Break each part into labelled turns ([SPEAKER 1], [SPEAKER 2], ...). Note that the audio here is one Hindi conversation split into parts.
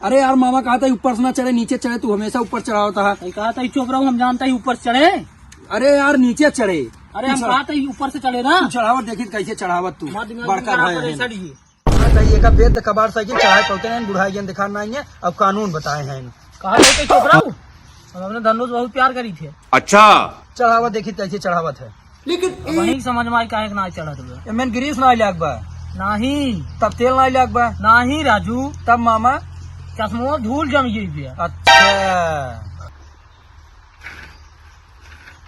[SPEAKER 1] अरे यार मामा कहा था ऊपर से ना चढ़े नीचे चढ़े, तू हमेशा ऊपर चढ़ा होता है।
[SPEAKER 2] कहा था चुप रहो, हम जानता ही ऊपर चढ़े।
[SPEAKER 1] अरे यार नीचे चढ़े।
[SPEAKER 2] अरे हम कहा था ऊपर से चढ़े ना।
[SPEAKER 1] तू चढ़ावत देखी कैसे चढ़ावत तू बड़का भाई है।
[SPEAKER 2] है
[SPEAKER 1] एक बेद कबाड़ साइकिल चढ़ाए पहुंचे हैं, बुढ़ाई जन दिखा नहीं है, अब कानून बताए हैं।
[SPEAKER 2] कहा था चुप रहो, हमने धनुष बहुत प्यार करी थे।
[SPEAKER 3] अच्छा
[SPEAKER 1] चढ़ावत देखी कैसे चढ़ावत है, लेकिन
[SPEAKER 2] वही समझ में आई काहे ना चढ़ा तुझे।
[SPEAKER 1] मैंने ग्रीस ना लाग बा,
[SPEAKER 2] नहीं
[SPEAKER 1] तब तेल ना लाग बा,
[SPEAKER 2] नहीं राजू,
[SPEAKER 1] तब मामा
[SPEAKER 2] चश्मो धूल जम गई।
[SPEAKER 1] अच्छा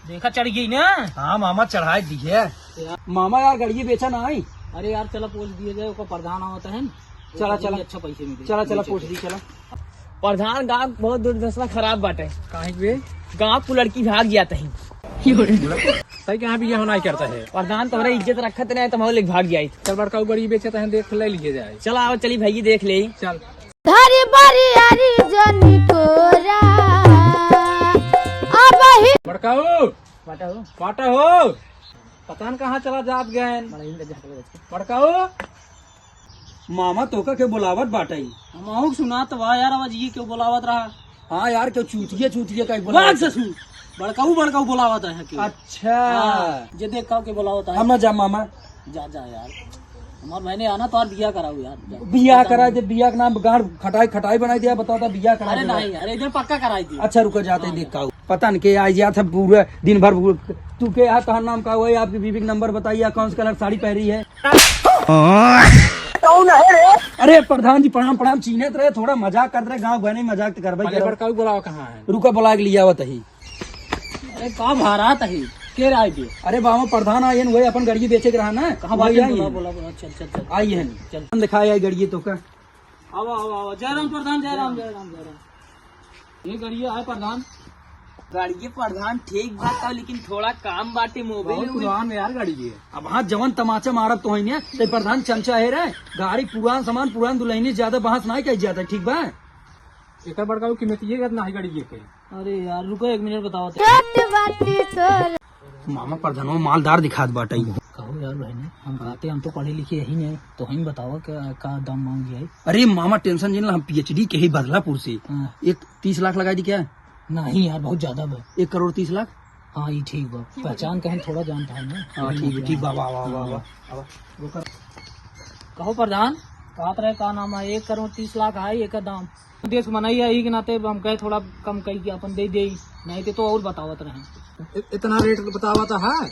[SPEAKER 2] देखा चढ़ गई ना।
[SPEAKER 1] हाँ मामा चढ़ाए दिए। मामा यार गड़िए बेचा ना आई।
[SPEAKER 2] अरे यार चला पोस्ट दिया जाए, उसका प्रधान होता है।
[SPEAKER 1] चला चला
[SPEAKER 2] अच्छा पैसे मिलते।
[SPEAKER 1] चला चला पोस्ट दी चला।
[SPEAKER 4] प्रधान गाँव बहुत दुर्दशा खराब बाटे।
[SPEAKER 1] काहे बे
[SPEAKER 4] गाँव को लड़की भाग गया तही।
[SPEAKER 1] सही यहाँ भी होना करता है।
[SPEAKER 4] प्रधान तुम्हारा इज्जत रखत नहीं, तुम्हारे लेके भाग गया।
[SPEAKER 1] चल बड़का गड़िए बेचा है, देख ले लीजिए जाए।
[SPEAKER 4] चला आओ चली भैया देख ले।
[SPEAKER 1] चल
[SPEAKER 5] धरी बारी आरी जनी कोरा अब ही
[SPEAKER 1] बड़का हो पाटा हो, पता न कहाँ चला जात गए। बड़का हो मामा तोका के बुलावत बाटाई।
[SPEAKER 2] हम सुना तो वाह यार, आवाज ये क्यों बुलावत रहा।
[SPEAKER 1] हाँ यार क्यों चूतिए का
[SPEAKER 2] बड़काऊ बुलावत है क्यों?
[SPEAKER 1] अच्छा
[SPEAKER 2] जे देख के बुलावत है।
[SPEAKER 1] हम न जा मामा,
[SPEAKER 2] जा यार, हमारे बहने आना तो बिया कराओ यार।
[SPEAKER 1] बिया करा दे, बिया का नाम गाड़ खटाई बनाई दिया, बताओ था बिया करा।
[SPEAKER 2] अरे नहीं यार, इधर पक्का कराई थी।
[SPEAKER 1] अच्छा रुको जाते ही देखा पता न के आज यार था पूरा दिन भर। तू के यहाँ कहा नाम का हुआ, आपकी बीबी का नंबर बताइए, कौन सा कलर साड़ी पहनी है। अरे प्रधान जी प्रणाम चीने रहे, थोड़ा मजाक कर रहे, गाँव बने मजाक कर भाई। बुलावा कहाँ है, रुका बुला के लिया ही।
[SPEAKER 2] अरे कहाँ भारा था के राय थे।
[SPEAKER 1] अरे बाबा प्रधान आये वही अपन गड़िए बेचे के रहा ना।
[SPEAKER 2] कहाँ बोला चल
[SPEAKER 1] आई है चल दिखाया गड़िए तो का।
[SPEAKER 2] आओ जयराम प्रधान, जयराम। ये गड़िए आए प्रधान।
[SPEAKER 4] गाड़ी प्रधान ठीक बात था, लेकिन थोड़ा काम बाटे मोबाइल
[SPEAKER 1] पुरान यार गाड़ी है। अब हाँ जवन तमाचा मारब तो है तो प्रधान चमचा है रे। गाड़ी पुरान सामान पुरान दुल्हनी ज्यादा बहस नहीं कही जाता, ठीक बा। एक बड़का कीमत ये ना है गाड़ी के।
[SPEAKER 2] अरे यार रुको 1 मिनट बताओ।
[SPEAKER 1] मामा प्रधान मालदार दिखात बाटा।
[SPEAKER 2] कहो यार बहने, हम कहते हम तो पढ़े लिखे यही नहीं, तो हम बताओ क्या दाम मांग गया है।
[SPEAKER 1] अरे मामा टेंशन जिन हम PhD के ही बदलापुर से। एक 30 लाख लगा दी क्या?
[SPEAKER 2] नहीं यार बहुत ज्यादा बा।
[SPEAKER 1] 1 करोड़ 30 लाख।
[SPEAKER 2] हाँ ये ठीक बा, पहचान कहें थोड़ा जानता है ना।
[SPEAKER 1] हाँ ठीक वाह।
[SPEAKER 2] कहो प्रधान, कहा रहे का नाम है, 1 करोड़ 30 लाख है एक दाम। देश मनाई है के नाते हम कहे थोड़ा कम कही अपन दे नहीं तो और बतावत रहे।
[SPEAKER 1] इतना रेट बतावा है,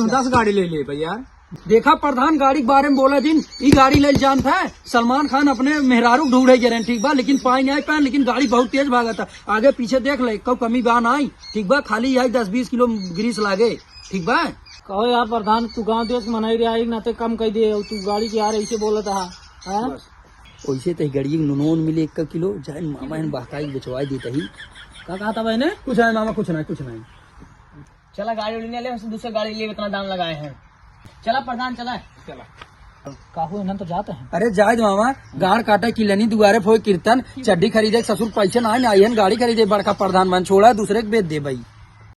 [SPEAKER 1] 10 गाड़ी ले भैया। देखा प्रधान गाड़ी के बारे में बोला दिन, ये गाड़ी ले जानता है सलमान खान अपने मेहरारू ढूंढे गए ठीक बा, लेकिन पाई नहीं पाए, लेकिन गाड़ी बहुत तेज भागा था। आगे पीछे देख ले कब कमी बा नहीं, ठीक बा। खाली आई 10-20 किलो ग्रीस लागे, ठीक बा।
[SPEAKER 2] कहो यार प्रधान, तू गाँव देश मनाई रहा है नाते कम कही दे, तू गाड़ी के यार ऐसे बोला था।
[SPEAKER 1] वैसे तो गाड़ी नून मिले 1 किलो जाए मामा बहकाई बेचवाई देता ही।
[SPEAKER 2] क्या कहा था मैंने?
[SPEAKER 1] कुछ है मामा, कुछ नहीं।
[SPEAKER 4] चला गाड़ी लेने ले, दूसरे गाड़ी ले इतना दाम लगाए हैं। चला प्रधान चला।
[SPEAKER 2] काहू इन्हें तो जाते हैं।
[SPEAKER 1] अरे जायद मामा, गाड़ काटे किलनी दुआरे फोए कीर्तन, चड्डी खरीदे, ससुर पैसे ना आई गाड़ी खरीदे, बड़का प्रधान मन छोड़ा दूसरे के बेच दे भाई।